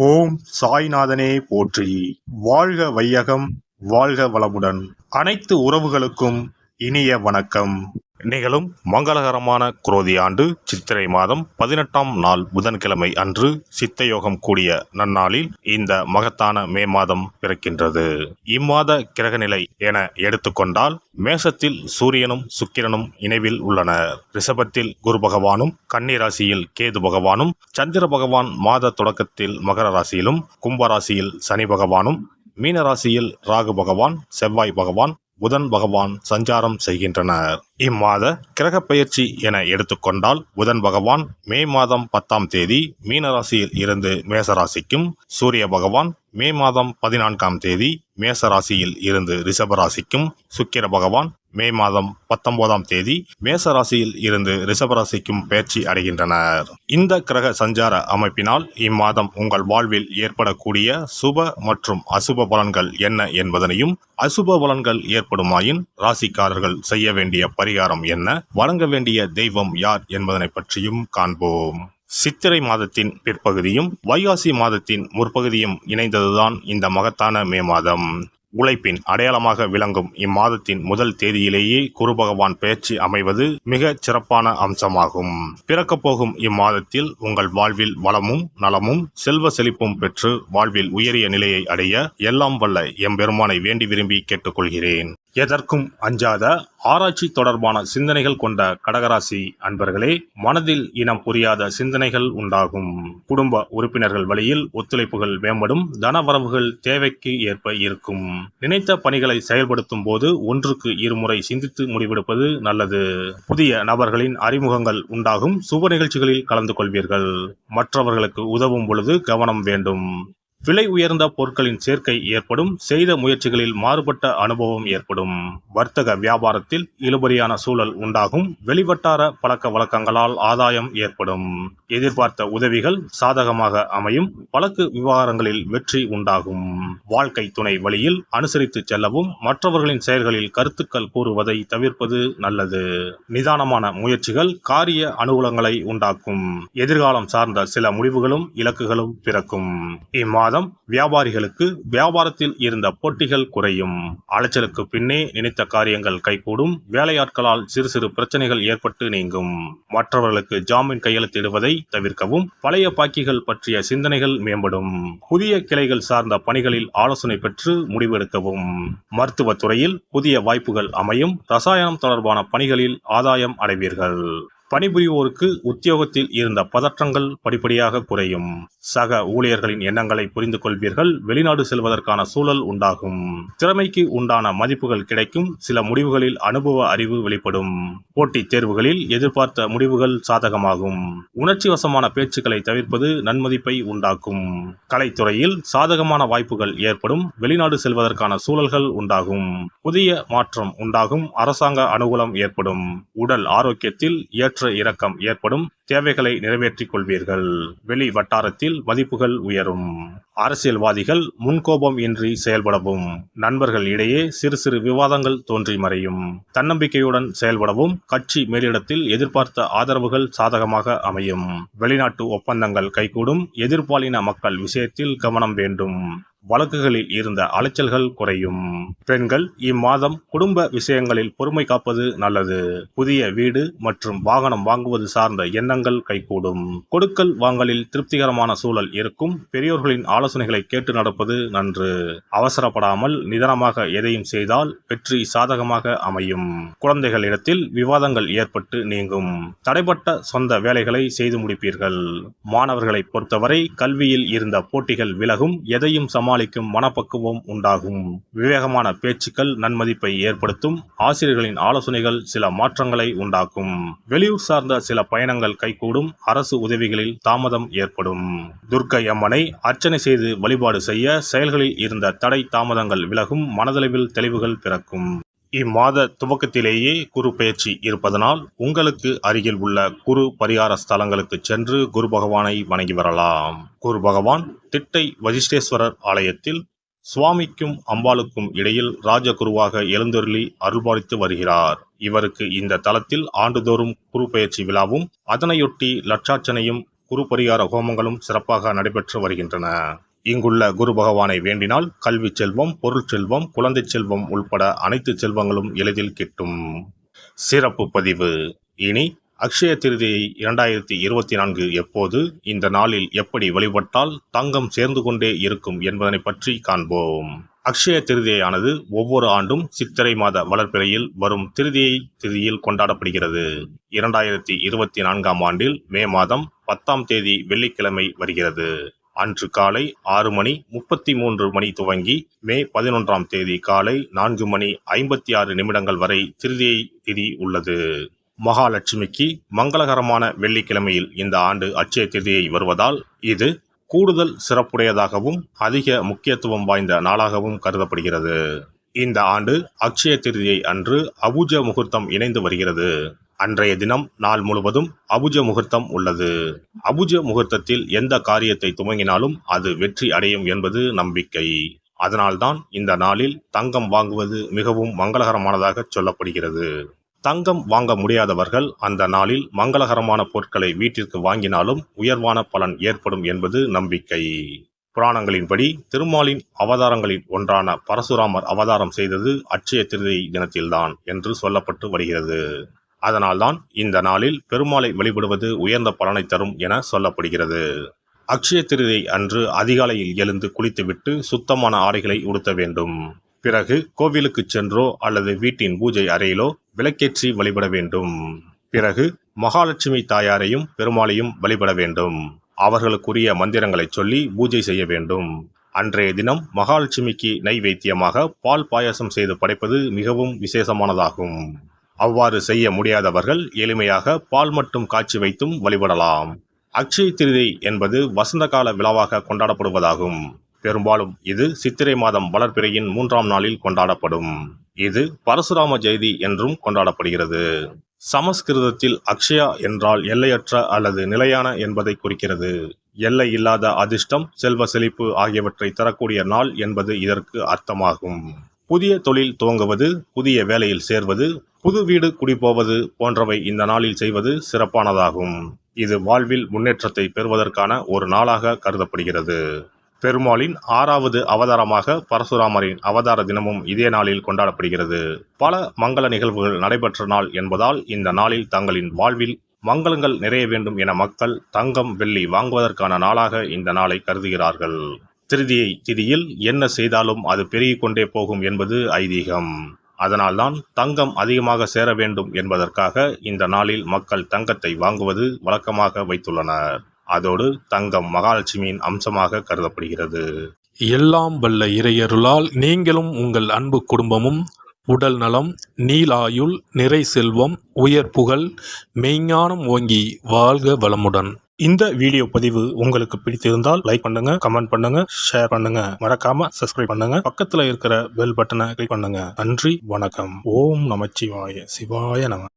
ஓம் சாய்நாதனே போற்றி. வாழ்க வையகம், வாழ்க வளமுடன். அனைத்து உறவுகளுக்கும் இனிய வணக்கம். நிகழும் மங்களகரமான குரோதி ஆண்டு சித்திரை மாதம் 18ஆம் நாள் புதன்கிழமை அன்று சித்தயோகம் கூடிய நன்னாளில் இந்த மகத்தான மே மாதம் பிறக்கின்றது. இம்மாத கிரகநிலை என எடுத்துக்கொண்டால் மேஷத்தில் சூரியனும் சுக்கிரனும் இணைவில் உள்ளனர். ரிஷபத்தில் குரு பகவானும், கன்னி ராசியில் கேது பகவானும், சந்திர பகவான் மாத தொடக்கத்தில் மகர ராசியிலும், கும்பராசியில் சனி பகவானும், மீன ராசியில் ராகு பகவான், செவ்வாய் பகவான், புதன் பகவான் சஞ்சாரம் செய்கின்றனர். இம்மாத கிரக பெயர்ச்சி என எடுத்துக்கொண்டால் புதன் பகவான் மே மாதம் 10ஆம் தேதி மீனராசியில் இருந்து மேசராசிக்கும், சூரிய பகவான் மே மாதம் 14ஆம் தேதி மேசராசியில் இருந்து ரிஷபராசிக்கும், சுக்கிர பகவான் மே மாதம் 19ஆம் தேதி மேசராசியில் இருந்து ரிஷபராசிக்கும் பெயர்ச்சி அடைகின்றனர். இந்த கிரக சஞ்சார அமைப்பினால் இம்மாதம் உங்கள் வாழ்வில் ஏற்படக்கூடிய சுப மற்றும் அசுப பலன்கள் என்ன என்பதனையும், அசுப பலன்கள் ஏற்படுமாயின் ராசிக்காரர்கள் செய்ய வேண்டிய பரிகாரம் என்ன, வணங்க வேண்டிய தெய்வம் யார் என்பதனை பற்றியும் காண்போம். சித்திரை மாதத்தின் பிற்பகுதியும் வைகாசி மாதத்தின் முற்பகுதியும் இணைந்ததுதான் இந்த மகத்தான மே மாதம். உழைப்பின் அடையாளமாக விளங்கும் இம்மாதத்தின் முதல் தேதியிலேயே குரு பகவான் பெயர்ச்சி அமைவது மிக சிறப்பான அம்சமாகும். பிறக்கப் போகும் இம்மாதத்தில் உங்கள் வாழ்வில் வளமும் நலமும் செல்வ செழிப்பும் பெற்று வாழ்வில் உயரிய நிலையை அடைய எல்லாம் வல்ல எம்பெருமானை வேண்டி விரும்பி கேட்டுக்கொள்கிறேன். எதற்கும் அஞ்சாத ஆராய்ச்சி தொடர்பான சிந்தனைகள் கொண்ட கடகராசி அன்பர்களே, மனதில் இனம் புரியாத சிந்தனைகள் உண்டாகும். குடும்ப உறுப்பினர்கள் வழியில் ஒத்துழைப்புகள் மேம்படும். தனவரவுகள் தேவைக்கு ஏற்ப இருக்கும். நினைத்த பணிகளை செயல்படுத்தும் போது ஒன்றுக்கு இருமுறை சிந்தித்து முடிவெடுப்பது நல்லது. புதிய நபர்களின் அறிமுகங்கள் உண்டாகும். சுப நிகழ்ச்சிகளில் கலந்து கொள்வீர்கள். மற்றவர்களுக்கு உதவும் பொழுது கவனம் வேண்டும். விலை உயர்ந்த பொருட்களின் சேர்க்கை ஏற்படும். செய்த முயற்சிகளில் மாறுபட்ட அனுபவம் ஏற்படும். வர்த்தக வியாபாரத்தில் இழுபறியான சூழல் உண்டாகும். வெளிவட்டார பழக்க வழக்கங்களால் ஆதாயம் ஏற்படும். எதிர்பார்த்த உதவிகள் சாதகமாக அமையும். வழக்கு விவகாரங்களில் வெற்றி உண்டாகும். வாழ்க்கை துணை வழியில் அனுசரித்து செல்லவும், மற்றவர்களின் செயல்களில் கருத்துக்கள் கூறுவதை தவிர்ப்பது நல்லது. நிதானமான முயற்சிகள் காரிய அனுகூலங்களை உண்டாக்கும். எதிர்காலம் சார்ந்த சில முடிவுகளும் இலக்குகளும் பிறக்கும். இம்மாதம் வியாபாரிகளுக்கு வியாபாரத்தில் இருந்த போட்டிகள் குறையும். அலைச்சலுக்கு பின்னே நினைத்த காரியங்கள் கைகூடும். வேலையாட்களால் சிறு சிறு பிரச்சனைகள் ஏற்பட்டு நீங்கும். மற்றவர்களுக்கு ஜாமீன் கையெழுத்திடுவதை தவிர்க்கவும். பழைய பாக்கிகள் பற்றிய சிந்தனைகள் மேம்படும். புதிய கிளைகள் சார்ந்த பணிகளில் ஆலோசனை பெற்று முடிவெடுக்கவும். மருத்துவத்துறையில் புதிய வாய்ப்புகள் அமையும். ரசாயனம் தொடர்பான பணிகளில் ஆதாயம் அடைவீர்கள். பணிபுரிவோருக்கு உத்தியோகத்தில் இருந்த பதற்றங்கள் படிப்படியாக குறையும். சக ஊழியர்களின் எண்ணங்களை புரிந்து கொள்வீர்கள். வெளிநாடு செல்வதற்கான சூழல் உண்டாகும். திறமைக்கு உண்டான மதிப்புகள் கிடைக்கும். சில முடிவுகளில் அனுபவ அறிவு வெளிப்படும். போட்டித் தேர்வுகளில் எதிர்பார்த்த முடிவுகள் சாதகமாகும். உணர்ச்சி வசமான பேச்சுக்களை தவிர்ப்பது நன்மதிப்பை உண்டாக்கும். கலைத்துறையில் சாதகமான வாய்ப்புகள் ஏற்படும். வெளிநாடு செல்வதற்கான சூழல்கள் உண்டாகும். புதிய மாற்றம் உண்டாகும். அரசாங்க அனுகூலம் ஏற்படும். உடல் ஆரோக்கியத்தில் ஏற்ற இறக்கம் ஏற்படும். தேவைகளை நிறைவேற்றிக் கொள்வீர்கள். வெளி வட்டாரத்தில் மதிப்புகள் உயரும். அரசியல்வாதிகள் முன்கோபம் இன்றி செயல்படவும். நண்பர்கள் இடையே சிறு சிறு விவாதங்கள் தோன்றி மறையும். தன்னம்பிக்கையுடன் செயல்படவும். கட்சி மேலிடத்தில் எதிர்பார்த்த ஆதரவுகள் சாதகமாக அமையும். வெளிநாட்டு ஒப்பந்தங்கள் கைகூடும். எதிர்பாலின மக்கள் விஷயத்தில் கவனம் வேண்டும். வழக்குகளில் இருந்த அலைச்சல்கள் குறையும். பெண்கள் இம்மாதம் குடும்ப விஷயங்களில் பொறுமை காப்பது நல்லது. புதிய வீடு மற்றும் வாகனம் வாங்குவது சார்ந்த எண்ணங்கள் கைகூடும். கொடுக்கல் வாங்கலில் திருப்திகரமான சூழல் இருக்கும். பெரியோர்களின் ஆலோசனைகளை கேட்டு நடப்பது நன்று. அவசரப்படாமல் நிதானமாக எதையும் செய்தால் வெற்றி சாதகமாக அமையும். குழந்தைகளிடத்தில் விவாதங்கள் ஏற்பட்டு நீங்கும். தடைப்பட்ட சொந்த வேலைகளை செய்து முடிப்பீர்கள். மாணவர்களை பொறுத்தவரை கல்வியில் இருந்த போட்டிகள் விலகும். எதையும் சமாளிக்கும் மனப்பக்குவம் உண்டாகும். விவேகமான பேச்சுக்கள் நன்மதிப்பை ஏற்படுத்தும். ஆசிரியர்களின் ஆலோசனைகள் சில மாற்றங்களை உண்டாக்கும். வெளியூர் சார்ந்த சில பயணங்கள் கைகூடும். அரசு உதவிகளில் தாமதம் ஏற்படும். துர்க்கை அம்மனை அர்ச்சனை செய்து வழிபாடு செய்ய செயல்களில் இருந்த தடை தாமதங்கள் விலகும். மனதளவில் தெளிவுகள் பிறக்கும். இம்மாத துவக்கத்திலேயே குரு பெயர்ச்சி இருப்பதனால் உங்களுக்கு அருகில் உள்ள குரு பரிகார ஸ்தலங்களுக்கு சென்று குரு பகவானை வணங்கி வரலாம். குரு பகவான் திட்டை வசிஷ்டேஸ்வரர் ஆலயத்தில் சுவாமிக்கும் அம்பாளுக்கும் இடையில் ராஜகுருவாக எழுந்தருளி அருள்பாலித்து வருகிறார். இவருக்கு இந்த தலத்தில் ஆண்டுதோறும் குரு பெயர்ச்சி விழாவும் அதனையொட்டி லட்சார்ச்சனையும் குரு பரிகார ஹோமங்களும் சிறப்பாக நடைபெற்று வருகின்றன. இங்குள்ள குரு பகவானை வேண்டினால் கல்வி செல்வம், பொருள் செல்வம், குழந்தை செல்வம் உள்பட அனைத்து செல்வங்களும் எளிதில் கிட்டும். சிறப்பு பதிவு. இனி அக்ஷய திருதியை 2024 எப்போது, இந்த நாளில் எப்படி வழிபட்டால் தங்கம் சேர்ந்து கொண்டே இருக்கும் என்பதனை பற்றி காண்போம். அக்ஷய திருதியானது ஒவ்வொரு ஆண்டும் சித்திரை மாத வளர்பிறையில் வரும் திருதியை திதியில் கொண்டாடப்படுகிறது. 2024 ஆண்டில் மே மாதம் 10ஆம் தேதி வெள்ளிக்கிழமை வருகிறது. அன்று காலை 6:33 துவங்கி மே 11ஆம் தேதி காலை 4:56 வரை திருதியை திதி உள்ளது. மகாலட்சுமிக்கு மங்களகரமான வெள்ளிக்கிழமையில் இந்த ஆண்டு அட்சய திருதியை வருவதால் இது கூடுதல் சிறப்புடையதாகவும் அதிக முக்கியத்துவம் வாய்ந்த நாளாகவும் கருதப்படுகிறது. இந்த ஆண்டு அக்ஷய திருதியை அன்று அபுஜ முகூர்த்தம் இணைந்து வருகிறது. அன்றைய தினம் நாள் முழுவதும் அபுஜ முகூர்த்தம் உள்ளது. அபுஜ முகூர்த்தத்தில் எந்த காரியத்தை துவங்கினாலும் அது வெற்றி அடையும் என்பது நம்பிக்கை. அதனால்தான் இந்த நாளில் தங்கம் வாங்குவது மிகவும் மங்களகரமானதாக சொல்லப்படுகிறது. தங்கம் வாங்க முடியாதவர்கள் அந்த நாளில் மங்களகரமான பொருட்களை வீட்டிற்கு வாங்கினாலும் உயர்வான பலன் ஏற்படும் என்பது நம்பிக்கை. புராணங்களின்படி திருமாலின் அவதாரங்களில் ஒன்றான பரசுராமர் அவதாரம் செய்தது அட்சய திருதியை தினத்தில்தான் என்று சொல்லப்பட்டு வருகிறது. அதனால்தான் இந்த நாளில் பெருமாளை வழிபடுவது உயர்ந்த பலனை தரும் என சொல்லப்படுகிறது. அக்ஷய திருதியை அன்று அதிகாலையில் எழுந்து குளித்துவிட்டு சுத்தமான ஆடைகளை உடுத்த வேண்டும். பிறகு கோவிலுக்கு சென்றோ அல்லது வீட்டின் பூஜை அறையிலோ விளக்கேற்றி வழிபட வேண்டும். பிறகு மகாலட்சுமி தாயாரையும் பெருமாளையும் வழிபட வேண்டும். அவர்களுக்குரிய மந்திரங்களை சொல்லி பூஜை செய்ய வேண்டும். அன்றைய தினம் மகாலட்சுமிக்கு நைவேத்தியமாக பால் பாயாசம் செய்து படைப்பது மிகவும் விசேஷமானதாகும். அவ்வாறு செய்ய முடியாதவர்கள் எளிமையாக பால் மட்டும் காய்ச்சி வைத்தும் வழிபடலாம். அக்ஷய திருதியை என்பது வசந்த கால விழாவாக கொண்டாடப்படுவதாகும். பெரும்பாலும் இது சித்திரை மாதம் வளர்பிறையின் 3ஆம் நாளில் கொண்டாடப்படும். இது பரசுராம ஜெயதி என்றும் கொண்டாடப்படுகிறது. சமஸ்கிருதத்தில் அக்ஷயா என்றால் எல்லையற்ற அல்லது நிலையான என்பதை குறிக்கிறது. எல்லை இல்லாத அதிர்ஷ்டம், செல்வ செழிப்பு ஆகியவற்றை தரக்கூடிய நாள் என்பது இதற்கு அர்த்தமாகும். புதிய தொழில் துவங்குவது, புதிய வேலையில் சேர்வது, புது வீடு குடிபோவது போன்றவை இந்த நாளில் செய்வது சிறப்பானதாகும். இது வாழ்வில் முன்னேற்றத்தை பெறுவதற்கான ஒரு நாளாக கருதப்படுகிறது. பெருமாளின் 6வது அவதாரமாக பரசுராமரின் அவதார தினமும் இதே நாளில் கொண்டாடப்படுகிறது. பல மங்கள நிகழ்வுகள் நடைபெற்ற நாள் என்பதால் இந்த நாளில் தங்களின் வாழ்வில் மங்களங்கள் நிறைய வேண்டும் என மக்கள் தங்கம், வெள்ளி வாங்குவதற்கான நாளாக இந்த நாளை கருதுகிறார்கள். திருதியை திதியில் என்ன செய்தாலும் அது பெருகிக் கொண்டே போகும் என்பது ஐதீகம். அதனால்தான் தங்கம் அதிகமாக சேர வேண்டும் என்பதற்காக இந்த நாளில் மக்கள் தங்கத்தை வாங்குவது வழக்கமாக வைத்துள்ளனர். அதோடு தங்கம் மகாலட்சுமியின் அம்சமாக கருதப்படுகிறது. எல்லாம் வல்ல இறையருளால் நீங்களும் உங்கள் அன்பு குடும்பமும் உடல் நலம், நீலாயுள், நிறை செல்வம், உயர் புகழ், மெய்ஞானம் ஓங்கி வாழ்க வளமுடன். இந்த வீடியோ பதிவு உங்களுக்கு பிடித்திருந்தால் லைக் பண்ணுங்க, கமெண்ட் பண்ணுங்க, ஷேர் பண்ணுங்க. மறக்காம சப்ஸ்கிரைப் பண்ணுங்க. பக்கத்துல இருக்கிற பெல் பட்டனை கிளிக் பண்ணுங்க. நன்றி, வணக்கம். ஓம் நமச்சிவாய. சிவாய நம.